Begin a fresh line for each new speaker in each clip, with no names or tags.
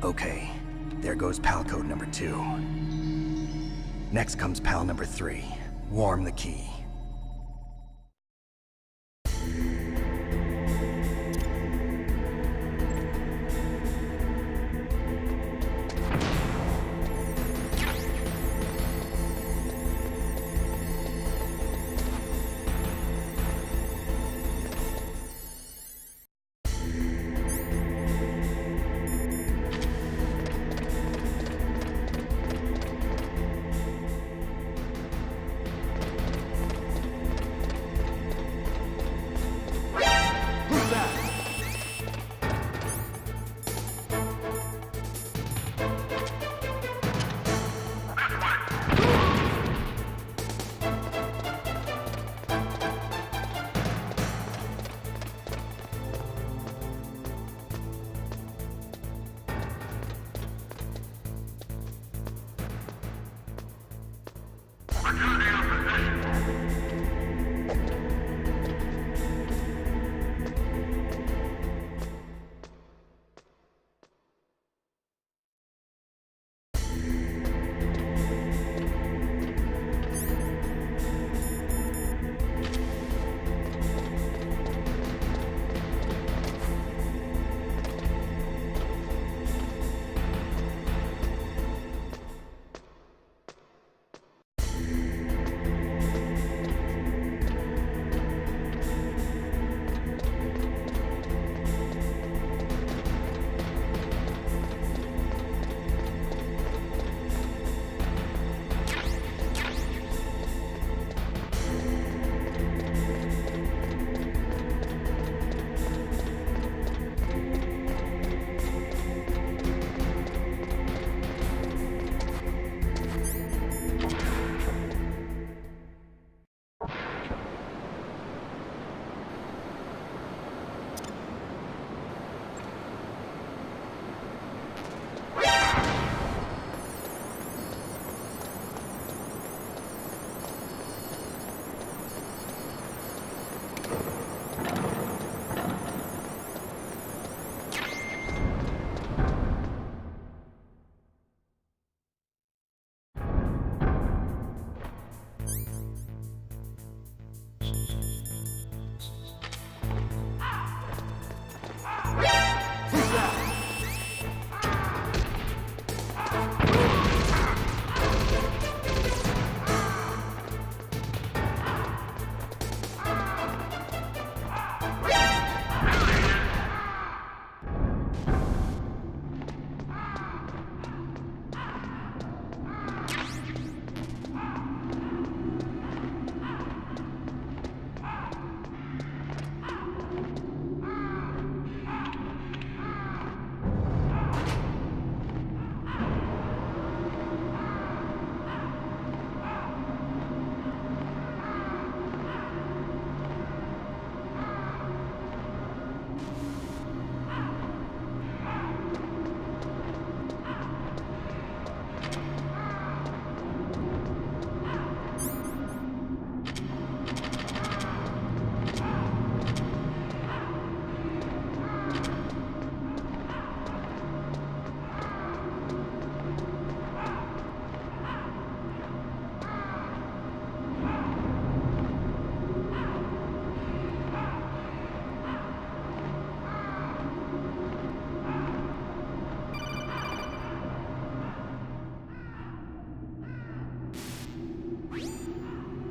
Okay, there goes pal code number 2. Next comes pal number 3. Warm the key.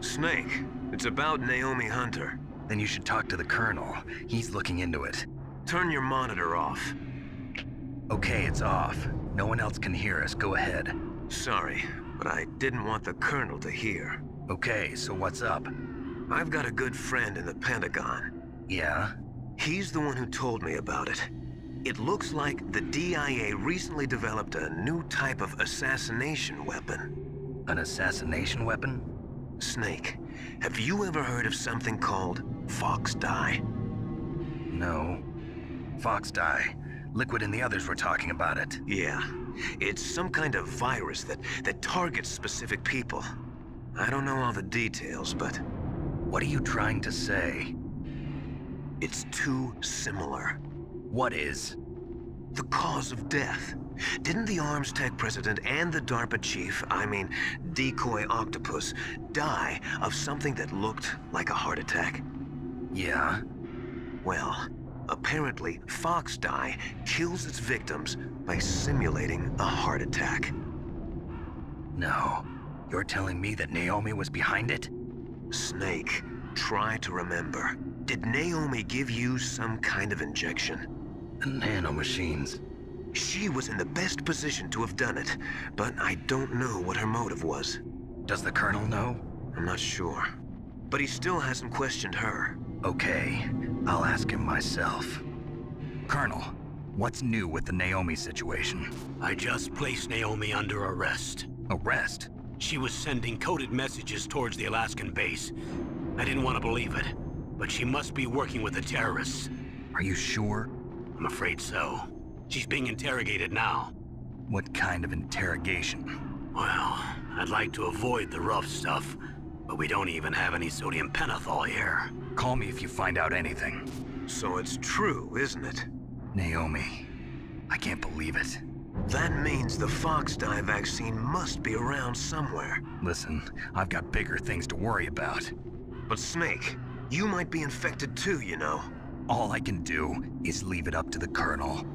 Snake, it's about Naomi Hunter.
Then you should talk to the Colonel. He's looking into it.
Turn your monitor off.
Okay, it's off. No one else can hear us. Go ahead.
Sorry, but I didn't want the Colonel to hear.
Okay, so what's up?
I've got a good friend in the Pentagon.
Yeah?
He's the one who told me about it. It looks like the DIA recently developed a new type of assassination weapon.
An assassination weapon?
Snake, have you ever heard of something called Fox Dye?
No. Fox Dye. Liquid and the others were talking about it.
Yeah. It's some kind of virus that targets specific people. I don't know all the details, but...
What are you trying to say?
It's too similar.
What is?
The cause of death. Didn't the Arms Tech president and the DARPA chief, Decoy Octopus, die of something that looked like a heart attack?
Yeah?
Well, apparently Fox Die kills its victims by simulating a heart attack.
No. You're telling me that Naomi was behind it?
Snake, try to remember. Did Naomi give you some kind of injection?
The nanomachines.
She was in the best position to have done it, but I don't know what her motive was.
Does the Colonel know?
I'm not sure. But he still hasn't questioned her.
Okay, I'll ask him myself. Colonel, what's new with the Naomi situation?
I just placed Naomi under arrest.
Arrest?
She was sending coded messages towards the Alaskan base. I didn't want to believe it, but she must be working with the terrorists.
Are you sure?
I'm afraid so. She's being interrogated now.
What kind of interrogation?
Well, I'd like to avoid the rough stuff, but we don't even have any sodium pentothal here.
Call me if you find out anything.
So it's true, isn't it?
Naomi, I can't believe it.
That means the Fox Die vaccine must be around somewhere.
Listen, I've got bigger things to worry about.
But Snake, you might be infected too, you know.
All I can do is leave it up to the Colonel.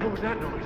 What was that noise?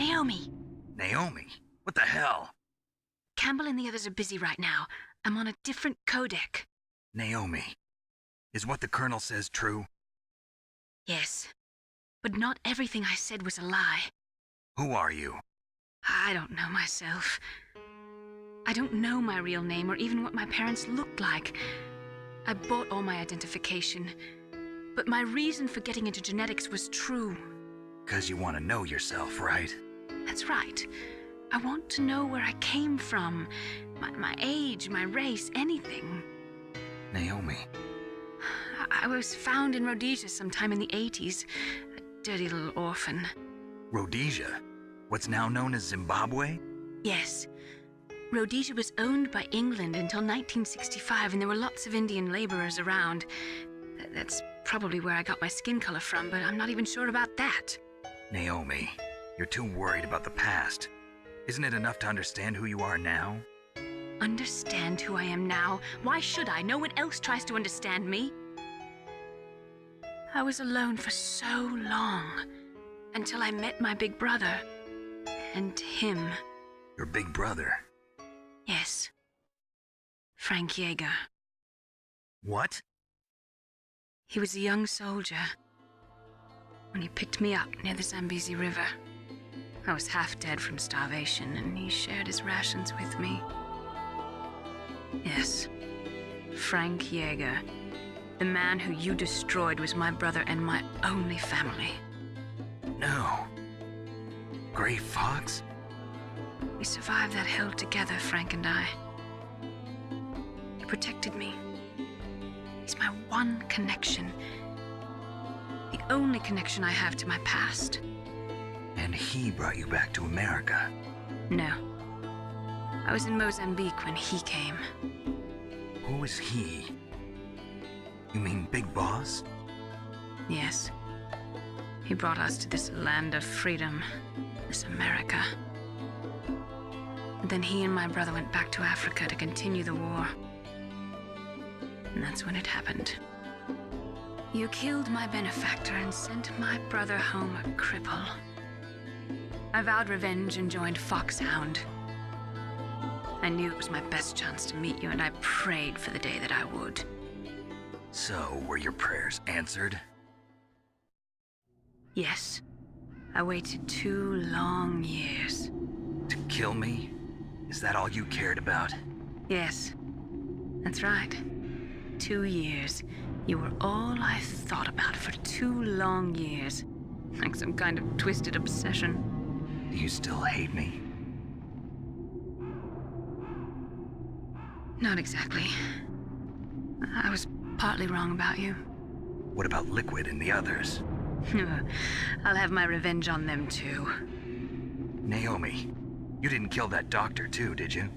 Naomi.
Naomi? What the hell?
Campbell and the others are busy right now. I'm on a different codec.
Naomi, is what the Colonel says true?
Yes. But not everything I said was a lie.
Who are you?
I don't know myself. I don't know my real name or even what my parents looked like. I bought all my identification. But my reason for getting into genetics was true.
'Cause you want to know yourself, right?
That's right. I want to know where I came from. My age, my race, anything.
Naomi.
I was found in Rhodesia sometime in the 80s. A dirty little orphan.
Rhodesia? What's now known as Zimbabwe?
Yes. Rhodesia was owned by England until 1965, and there were lots of Indian laborers around. That's probably where I got my skin color from, but I'm not even sure about that.
Naomi, you're too worried about the past. Isn't it enough to understand who you are now?
Understand who I am now? Why should I? No one else tries to understand me. I was alone for so long, until I met my big brother. And him.
Your big brother?
Yes. Frank Yeager.
What?
He was a young soldier when he picked me up near the Zambezi River. I was half dead from starvation, and he shared his rations with me. Yes, Frank Yeager. The man who you destroyed was my brother and my only family.
No. Gray Fox?
We survived that hell together, Frank and I. He protected me. He's my one connection. The only connection I have to my past.
And he brought you back to America?
No. I was in Mozambique when he came.
Who is he? You mean Big Boss?
Yes. He brought us to this land of freedom, this America. And then he and my brother went back to Africa to continue the war. And that's when it happened. You killed my benefactor and sent my brother home a cripple. I vowed revenge and joined Fox Hound. I knew it was my best chance to meet you, and I prayed for the day that I would.
So, were your prayers answered?
Yes. I waited 2 long years.
To kill me? Is that all you cared about?
Yes. That's right. 2 years. You were all I thought about for 2 long years. Like some kind of twisted obsession.
Do you still hate me?
Not exactly. I was partly wrong about you.
What about Liquid and the others?
I'll have my revenge on them too.
Naomi, you didn't kill that doctor too, did you?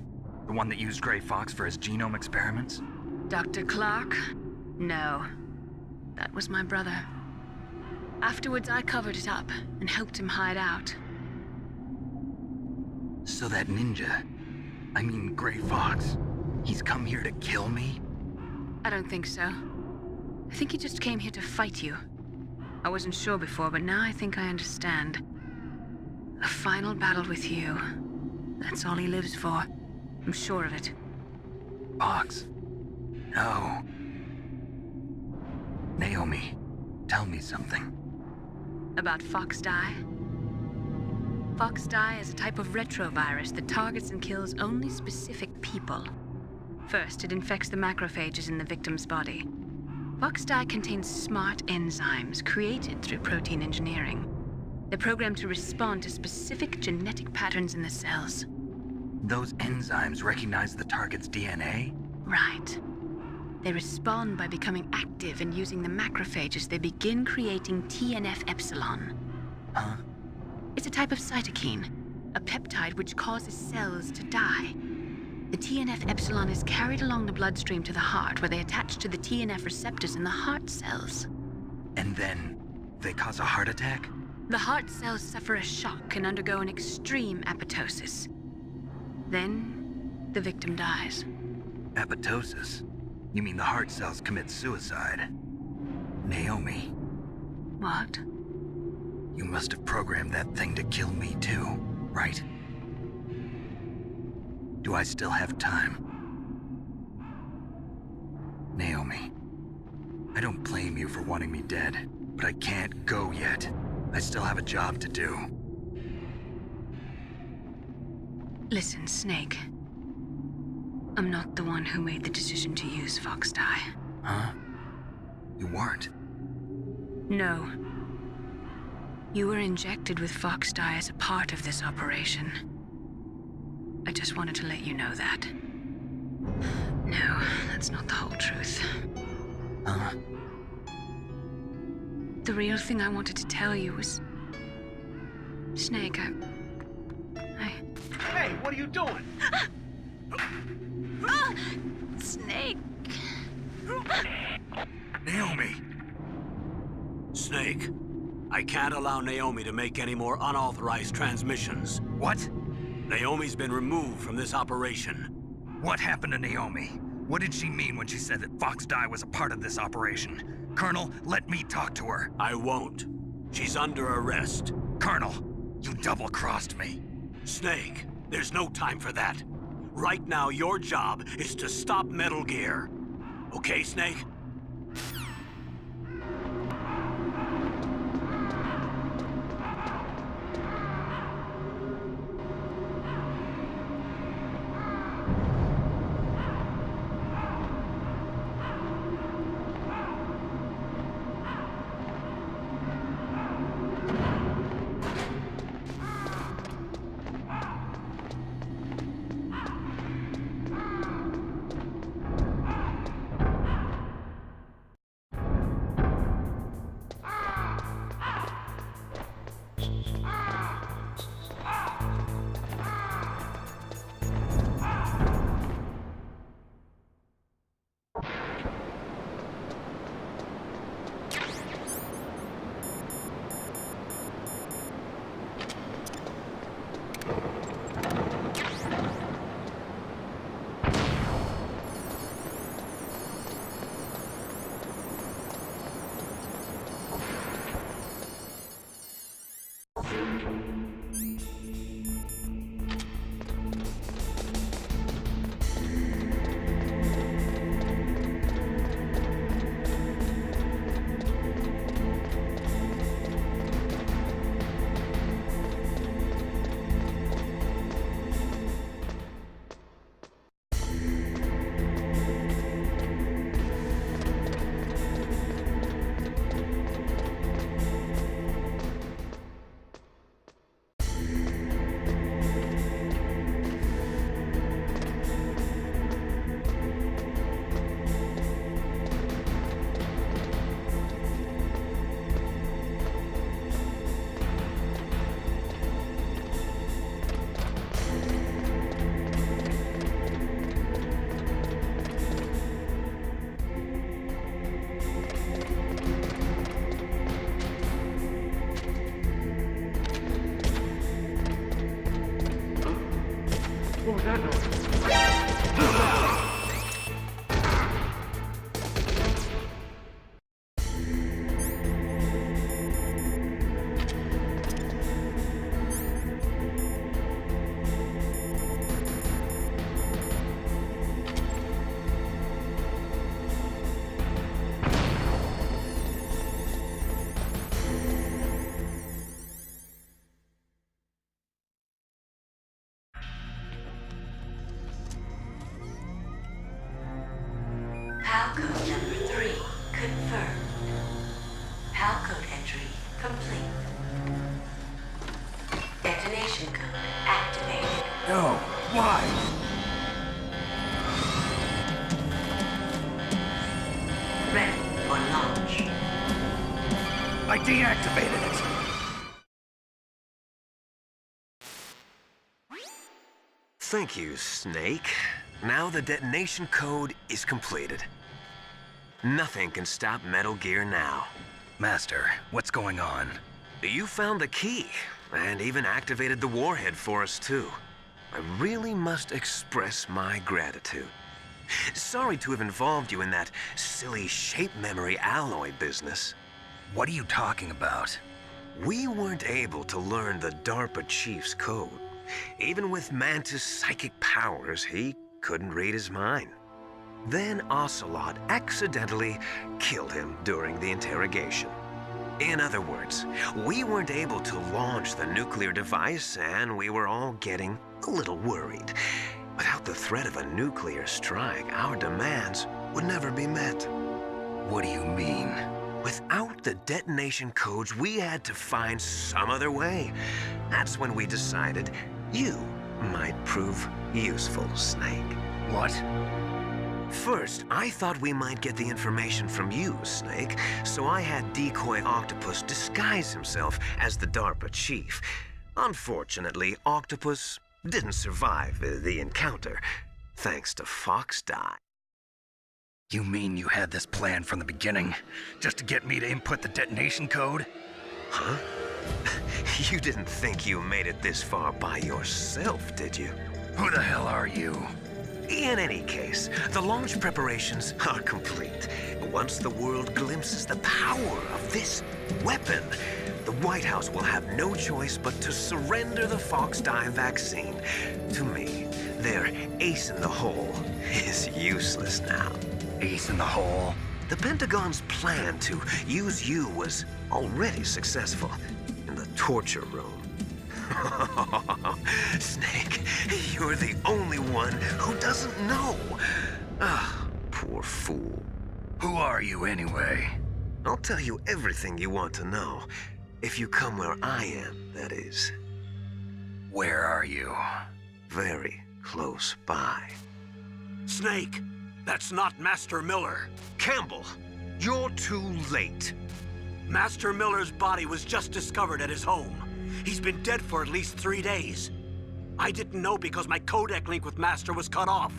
The one that used Gray Fox for his genome experiments?
Dr. Clark? No. That was my brother. Afterwards, I covered it up and helped him hide out.
So that ninja, I mean Gray Fox, he's come here to kill me?
I don't think so. I think he just came here to fight you. I wasn't sure before, but now I think I understand. A final battle with you. That's all he lives for. I'm sure of it.
Fox? No. Naomi, tell me something.
About Fox Die? Fox Die is a type of retrovirus that targets and kills only specific people. First, it infects the macrophages in the victim's body. Fox Die contains smart enzymes created through protein engineering. They're programmed to respond to specific genetic patterns in the cells.
Those enzymes recognize the target's DNA?
Right. They respond by becoming active and using the macrophages. They begin creating TNF-epsilon.
Huh?
It's a type of cytokine, a peptide which causes cells to die. The TNF-epsilon is carried along the bloodstream to the heart, where they attach to the TNF receptors in the heart cells.
And then they cause a heart attack?
The heart cells suffer a shock and undergo an extreme apoptosis. Then, the victim dies.
Apoptosis? You mean the heart cells commit suicide? Naomi.
What?
You must have programmed that thing to kill me too, right? Do I still have time? Naomi, I don't blame you for wanting me dead, but I can't go yet. I still have a job to do.
Listen, Snake. I'm not the one who made the decision to use Fox Dye.
Huh? You weren't?
No. You were injected with Fox Dye as a part of this operation. I just wanted to let you know that. No, that's not the whole truth.
Huh?
The real thing I wanted to tell you was... Snake, I...
Hey, what are you doing?
Snake!
Naomi!
Snake, I can't allow Naomi to make any more unauthorized transmissions.
What?
Naomi's been removed from this operation.
What happened to Naomi? What did she mean when she said that Fox Dye was a part of this operation? Colonel, let me talk to her.
I won't. She's under arrest.
Colonel, you double-crossed me.
Snake, there's no time for that. Right now, your job is to stop Metal Gear. Okay, Snake?
What was that noise?
PAL code number 3 confirmed. PAL code entry complete. Detonation code activated.
No, why?
Ready for launch.
I deactivated it.
Thank you, Snake. Now the detonation code is completed. Nothing can stop Metal Gear now.
Master, what's going on?
You found the key, and even activated the warhead for us, too. I really must express my gratitude. Sorry to have involved you in that silly shape memory alloy business.
What are you talking about?
We weren't able to learn the DARPA chief's code. Even with Mantis' psychic powers, he couldn't read his mind. Then Ocelot accidentally killed him during the interrogation. In other words, we weren't able to launch the nuclear device, and we were all getting a little worried. Without the threat of a nuclear strike, our demands would never be met.
What do you mean?
Without the detonation codes, we had to find some other way. That's when we decided you might prove useful, Snake.
What?
First, I thought we might get the information from you, Snake, so I had Decoy Octopus disguise himself as the DARPA chief. Unfortunately, Octopus didn't survive the encounter, thanks to Fox Die.
You mean you had this plan from the beginning, just to get me to input the detonation code?
Huh? You didn't think you made it this far by yourself, did you?
Who the hell are you?
In any case, the launch preparations are complete. Once the world glimpses the power of this weapon, the White House will have no choice but to surrender the Fox Die vaccine to me. Their ace in the hole is useless now.
Ace in the hole?
The Pentagon's plan to use you was already successful in the torture room. Snake, you're the only one who doesn't know. Ah, poor fool.
Who are you anyway?
I'll tell you everything you want to know. If you come where I am, that is.
Where are you?
Very close by.
Snake, that's not Master Miller.
Campbell, you're too late.
Master Miller's body was just discovered at his home. He's been dead for at least 3 days. I didn't know because my codec link with Master was cut off.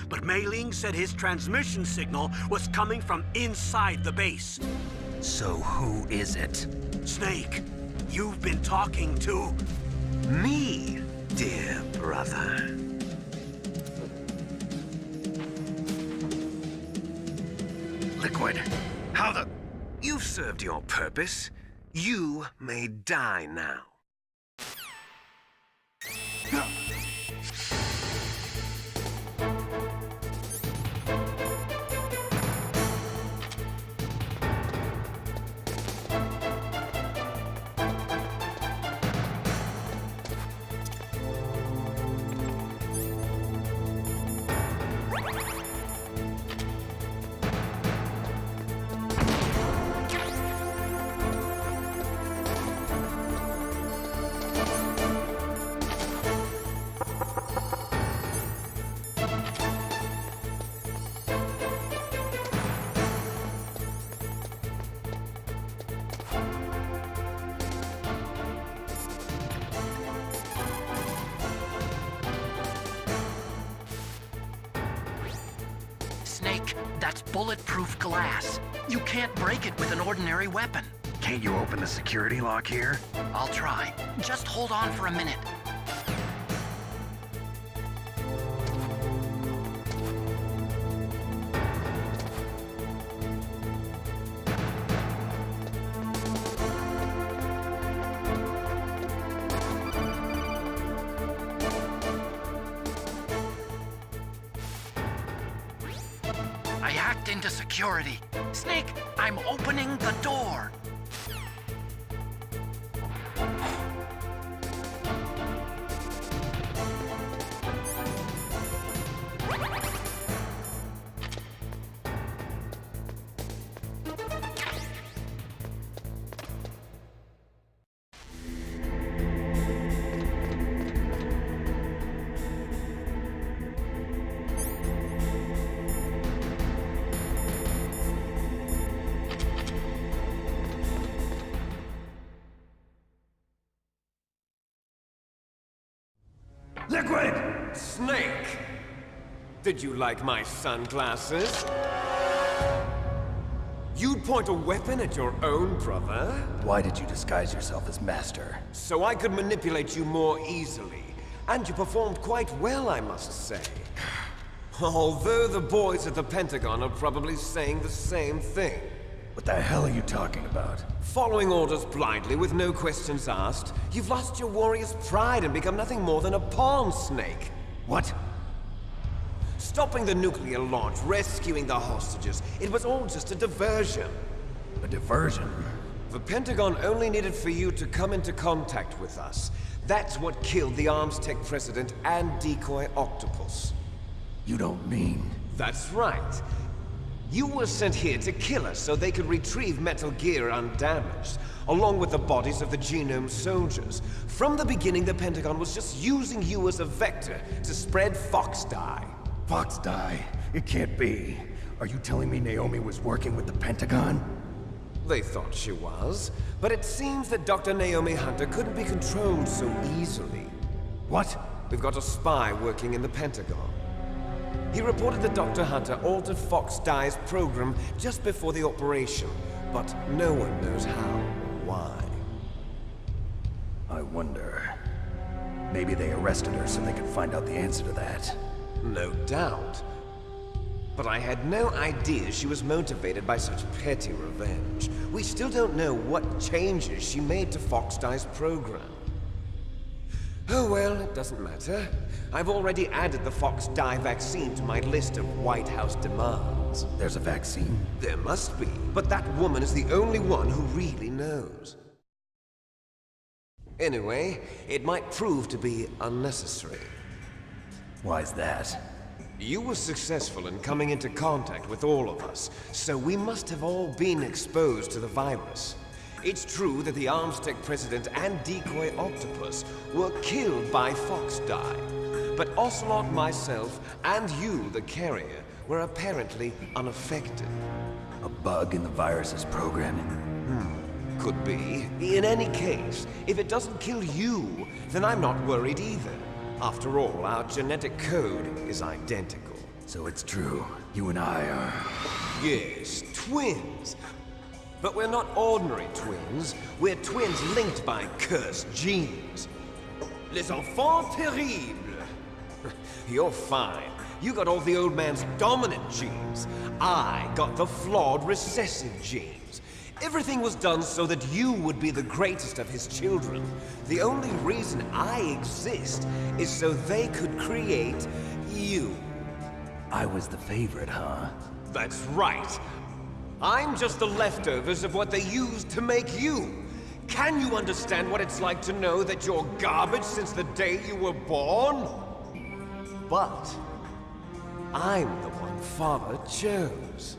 But Mei Ling said his transmission signal was coming from inside the base.
So who is it?
Snake, you've been talking to...
Me, dear brother.
Liquid. How the...
You've served your purpose. You may die now.
Snake, that's bulletproof glass. You can't break it with an ordinary weapon.
Can't you open the security lock here?
I'll try. Just hold on for a minute. I hacked into security. Snake, I'm opening the door.
Liquid!
Snake! Did you like my sunglasses? You'd point a weapon at your own brother?
Why did you disguise yourself as Master?
So I could manipulate you more easily. And you performed quite well, I must say. Although the boys at the Pentagon are probably saying the same thing.
What the hell are you talking about?
Following orders blindly with no questions asked, you've lost your warrior's pride and become nothing more than a pawn, Snake.
What?
Stopping the nuclear launch, rescuing the hostages, it was all just a diversion.
A diversion?
The Pentagon only needed for you to come into contact with us. That's what killed the Arms Tech president and decoy octopus.
You don't mean...
That's right. You were sent here to kill us so they could retrieve Metal Gear undamaged, along with the bodies of the Genome soldiers. From the beginning, the Pentagon was just using you as a vector to spread Fox dye.
Fox dye? It can't be. Are you telling me Naomi was working with the Pentagon?
They thought she was, but it seems that Dr. Naomi Hunter couldn't be controlled so easily.
What?
We've got a spy working in the Pentagon. He reported that Dr. Hunter altered Fox Dye's program just before the operation, but no one knows how or why.
I wonder... Maybe they arrested her so they could find out the answer to that.
No doubt. But I had no idea she was motivated by such petty revenge. We still don't know what changes she made to Fox Dye's program. Oh well, it doesn't matter. I've already added the Fox Dye vaccine to my list of White House demands.
There's a vaccine?
There must be, but that woman is the only one who really knows. Anyway, it might prove to be unnecessary.
Why's that?
You were successful in coming into contact with all of us, so we must have all been exposed to the virus. It's true that the Arms Tech president and decoy octopus were killed by Fox Dye, but Ocelot, myself, and you, the carrier, were apparently unaffected.
A bug in the virus's programming?
Could be. In any case, if it doesn't kill you, then I'm not worried either. After all, our genetic code is identical.
So it's true. You and I are...
Yes, twins. But we're not ordinary twins. We're twins linked by cursed genes. Les enfants terribles. You're fine. You got all the old man's dominant genes. I got the flawed recessive genes. Everything was done so that you would be the greatest of his children. The only reason I exist is so they could create you.
I was the favorite, huh?
That's right. I'm just the leftovers of what they used to make you. Can you understand what it's like to know that you're garbage since the day you were born? But I'm the one Father chose.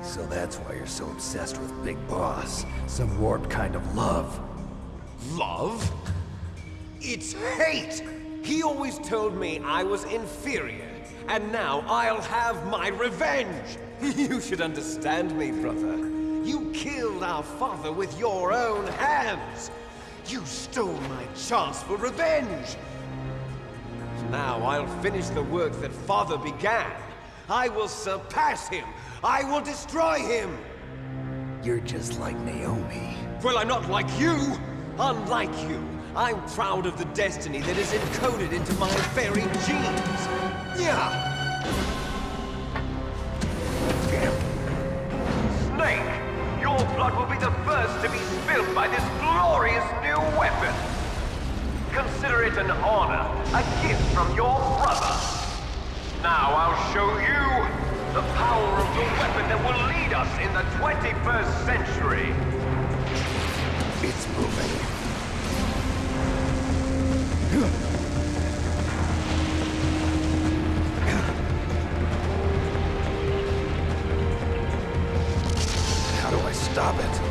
So that's why you're so obsessed with Big Boss. Some warped kind of love.
Love? It's hate! He always told me I was inferior, and now I'll have my revenge! You should understand me, brother. You killed our father with your own hands! You stole my chance for revenge! Now I'll finish the work that Father began. I will surpass him! I will destroy him!
You're just like Naomi.
Well, I'm not like you! Unlike you, I'm proud of the destiny that is encoded into my very genes! Yeah!
Snake, your blood will be the first to be spilled by this glorious new weapon! Consider it an honor, a gift from your brother! Now I'll show you the power of the weapon that will lead us in the 21st century!
It's moving. How do I stop it?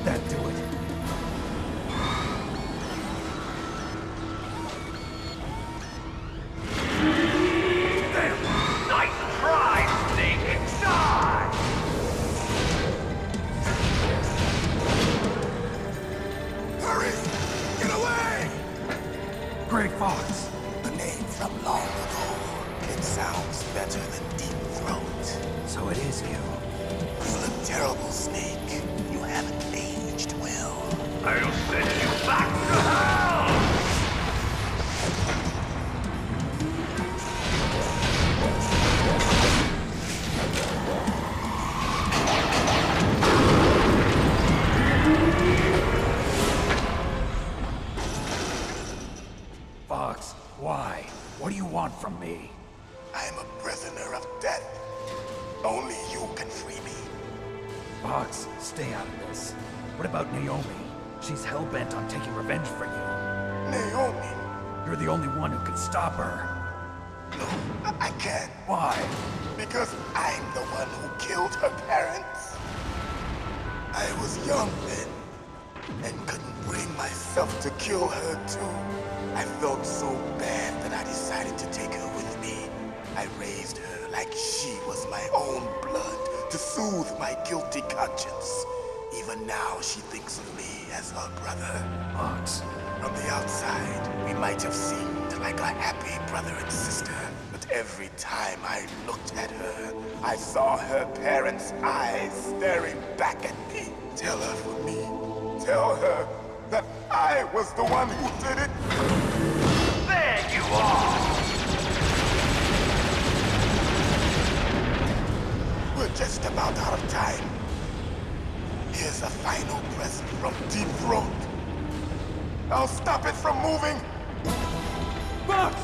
that do it?
Nice try, Snake! Die!
Hurry! Get away!
Grey Fox!
A name from long ago. It sounds better than Deep Throat.
So it is you.
You look terrible, Snake. You haven't aged well.
I'll send you back to hell!
Fox, why? What do you want from me?
I am a prisoner of death. Only you can free me.
Fox, stay out of this. What about Naomi? She's hell-bent on taking revenge for you.
Naomi?
You're the only one who can stop her.
No, I can't.
Why?
Because I'm the one who killed her parents. I was young then, and couldn't bring myself to kill her too. I felt so bad that I decided to take her with me. I raised her like she was my own blood to soothe my guilty conscience. Even now, she thinks of me as her brother.
Fox.
From the outside, we might have seemed like a happy brother and sister. But every time I looked at her, I saw her parents' eyes staring back at me. Tell her for me. Tell her that I was the one who did it.
There you are!
We're just about out of time. Here's a final present from Deep Throat. I'll stop it from moving.
Fox!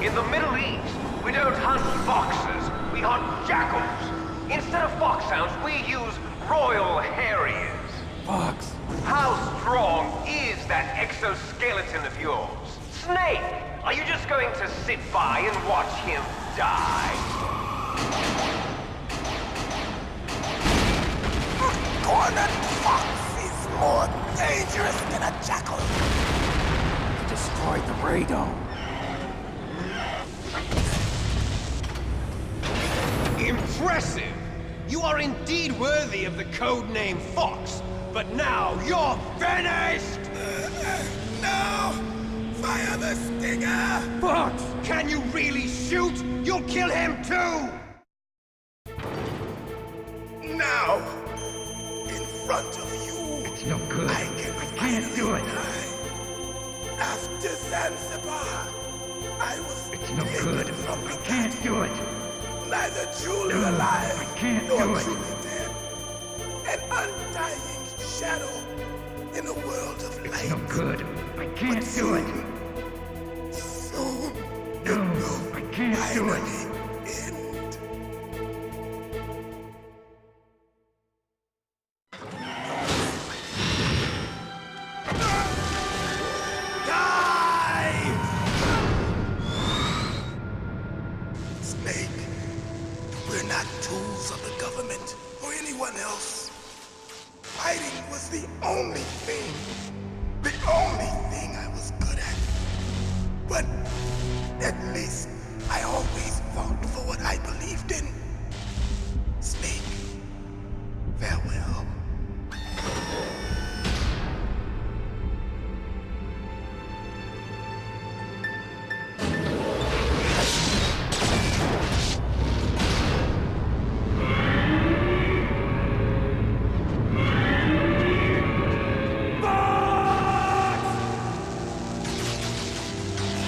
In the Middle East, we don't hunt foxes, we hunt jackals. Instead of Fox Hounds, we use Royal Harriers.
Fox!
How strong is that exoskeleton of yours? Snake, are you just going to sit by and watch him die?
Cornered fox is more dangerous than a jackal.
Destroyed the radome.
Impressive! You are indeed worthy of the codename Fox, but now you're finished!
No! Fire the stinger!
Fox! Can you really shoot? You'll kill him too!
Now! In front of you!
It's no good.
I
can't do it.
After Zanzibar, I was
It's no
taken
good.
from the
I can't do it.
neither truly
No,
alive
I can't
nor
do it.
truly dead. An undying shadow in a world of light.
It's no good. I can't do it.
Soon
No, I can't do it.
finally end. Snake, we're not tools of the government or anyone else. Fighting was the only thing I was good at. But at least I always fought for what I believed in. Snake, farewell.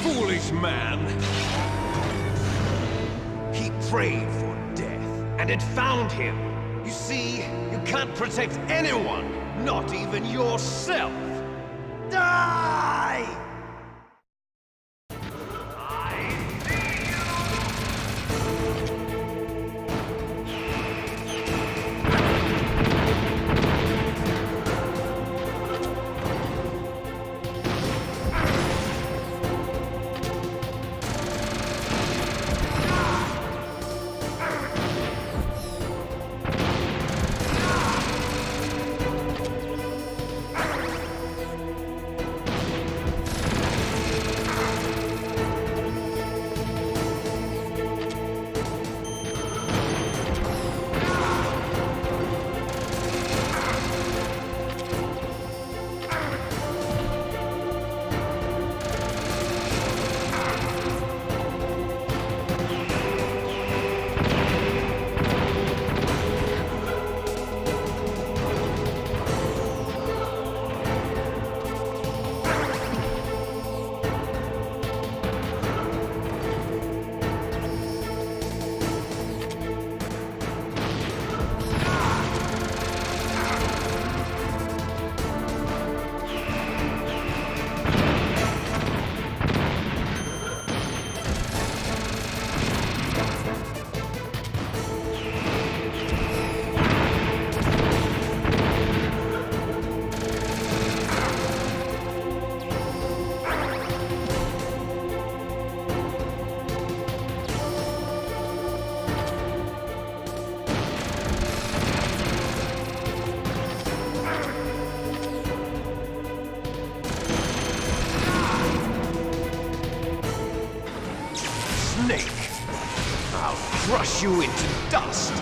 Foolish man! He prayed for death, and it found him. You see, you can't protect anyone, not even yourself. Die!
I see you!
Snake. I'll crush you into dust.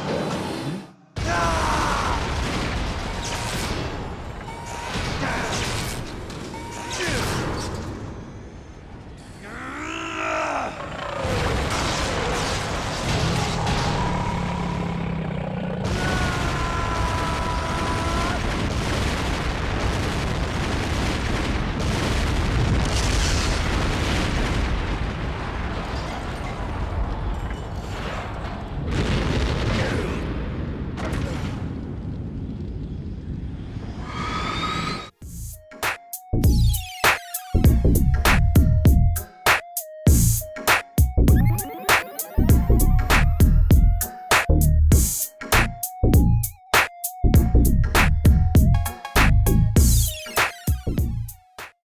Ah!